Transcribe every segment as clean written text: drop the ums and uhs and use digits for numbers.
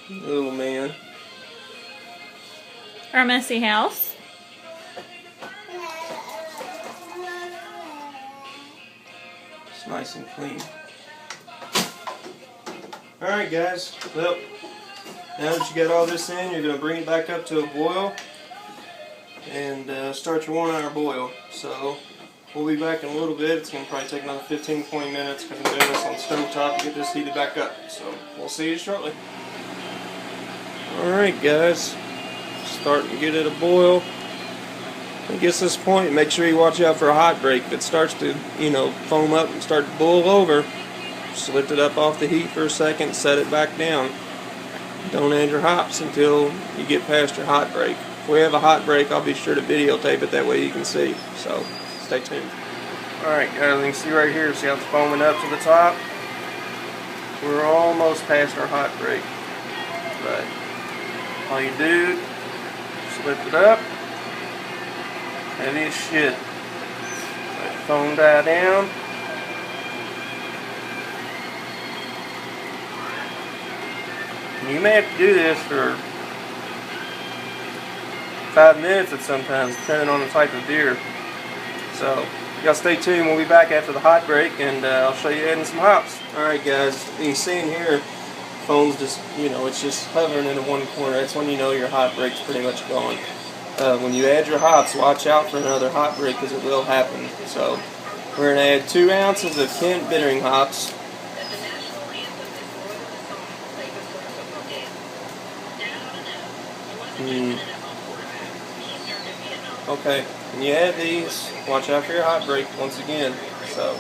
Little man. Our messy house. It's nice and clean. Alright guys, well, now that you got all this in, you're going to bring it back up to a boil and start your 1 hour boil. So we'll be back in a little bit. It's going to probably take another 15-20 minutes because I'm doing this on stove top to get this heated back up. So we'll see you shortly. Alright guys, starting to get it a boil. When it gets to this point, make sure you watch out for a hot break. If it starts to, foam up and start to boil over, just lift it up off the heat for a second, set it back down. Don't add your hops until you get past your hot break. If we have a hot break, I'll be sure to videotape it, that way you can see. So, stay tuned. Alright guys, you can see right here, see how it's foaming up to the top? We're almost past our hot break. But all you do, just lift it up. Heavy as shit. Let the foam die down. You may have to do this for 5 minutes at sometimes, depending on the type of beer. So, y'all stay tuned. We'll be back after the hot break, and I'll show you adding some hops. Alright guys, you can see in here, foam's just, it's just hovering in the one corner. That's when you know your hot break's pretty much gone. When you add your hops, watch out for another hot break, because it will happen. So, we're going to add 2 ounces of Kent bittering hops. Okay, when you add these, watch out for your hot break once again. So,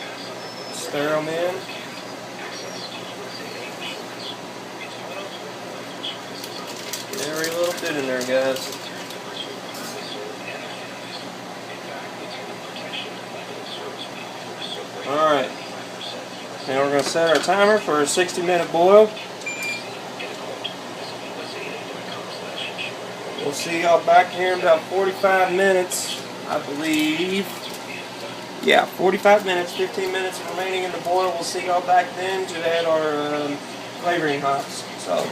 stir them in. Get every little bit in there, guys. Alright, now we're going to set our timer for a 60-minute boil. We'll see y'all back here in about 45 minutes, I believe. Yeah, 45 minutes, 15 minutes remaining in the boil. We'll see y'all back then to add our flavoring hops. So,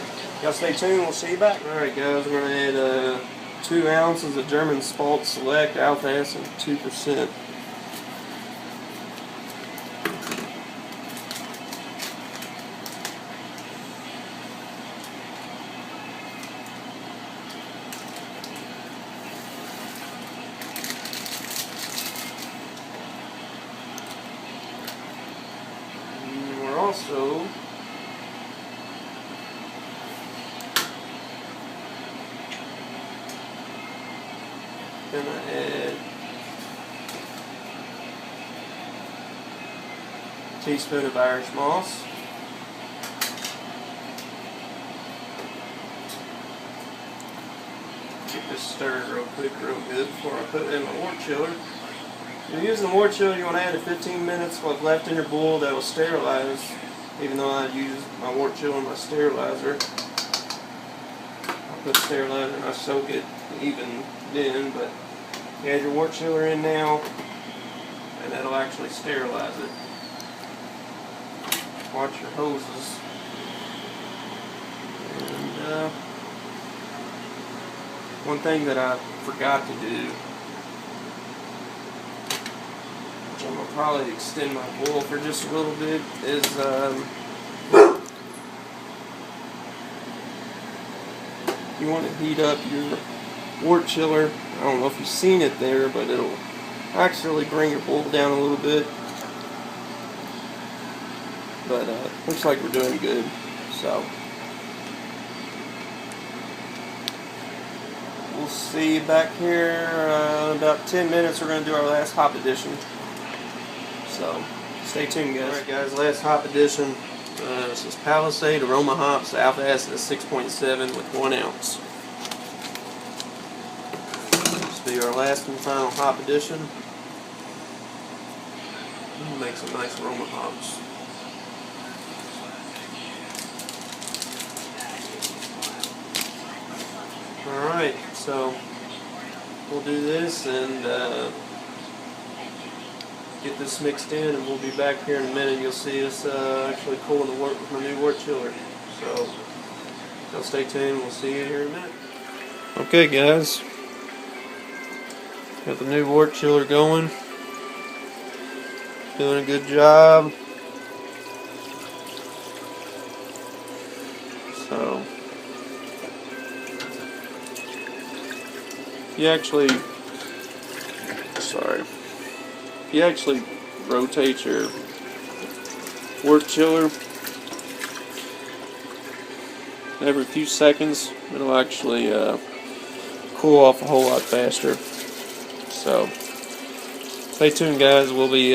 y'all stay tuned. We'll see you back. Alright guys, we're going to add 2 ounces of German Spalt Select Alpha Acid 2%. Also, gonna add a teaspoon of Irish moss, get this stirred real quick, real good before I put it in my wort chiller. If you're using the wort chiller, you want to add it 15 minutes while it's left in your bowl. That will sterilize, even though I use my wort chiller and my sterilizer. I put sterilizer and I soak it even then, but you add your wort chiller in now, and that'll actually sterilize it. Watch your hoses. And one thing that I forgot to do, I'm going to probably extend my boil for just a little bit, is you want to heat up your wort chiller. I don't know if you've seen it there, but it'll actually bring your boil down a little bit. But looks like we're doing good. So we'll see you back here in about 10 minutes. We're going to do our last hop addition. So, stay tuned guys. Alright guys, last hop addition. This is Palisade Aroma Hops. Alpha Acid is 6.7 with 1 ounce. This will be our last and final hop addition. We'll make some nice aroma hops. Alright, so we'll do this and get this mixed in, and we'll be back here in a minute. You'll see us actually cooling the wort with my new wort chiller. So So stay tuned. We'll see you here in a minute. Okay, guys. Got the new wort chiller going. Doing a good job. So, you actually rotate your wort chiller every few seconds, it'll actually cool off a whole lot faster. So stay tuned, guys. We'll be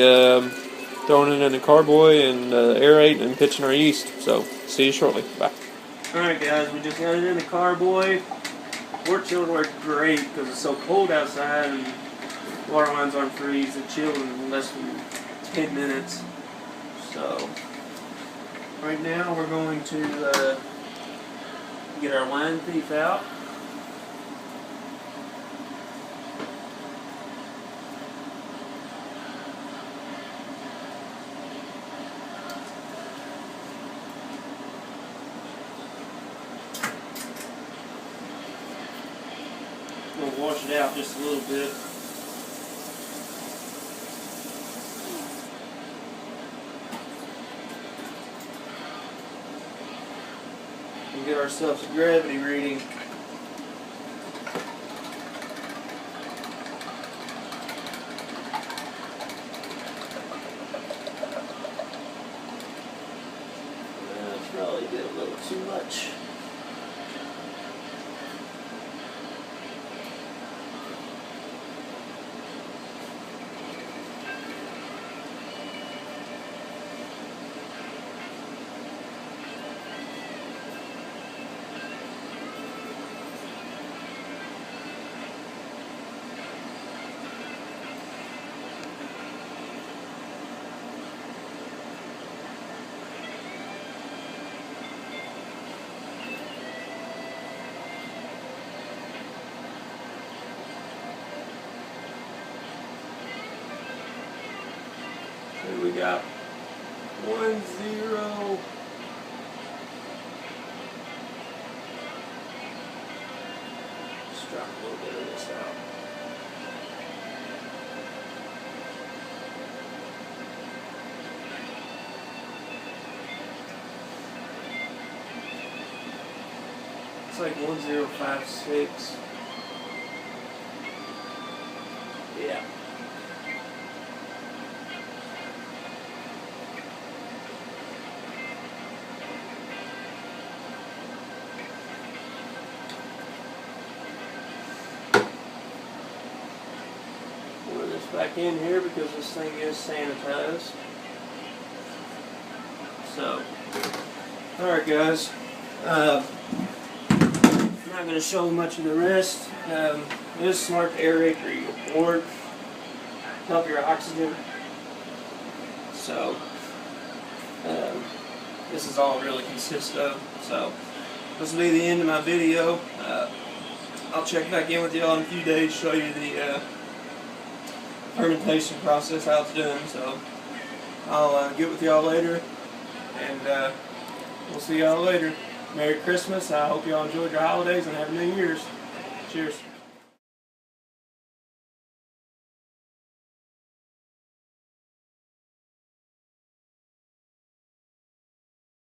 throwing it in the carboy and aerating and pitching our yeast. So see you shortly. Bye. Alright, guys, we just got it in the carboy. Wort chiller works great because it's so cold outside and water lines aren't freeze. It chilled in less than 10 minutes. So right now we're going to get our wine thief out. I'm going to wash it out just a little bit. And get ourselves a gravity reading. That's probably did a little too much. So we got 1-0. Just drop a little bit of this out. It's like 1056. Yeah. Pour this back in here because this thing is sanitized. So, alright, guys. I'm not going to show much of the rest. It is smart to aerate your wort, help your oxygen. So, this is all it really consists of. So, this will be the end of my video. I'll check back in with y'all in a few days, show you the fermentation process, how it's done. So, I'll get with y'all later, and we'll see y'all later. Merry Christmas. I hope y'all enjoyed your holidays and Happy New Year's. Cheers.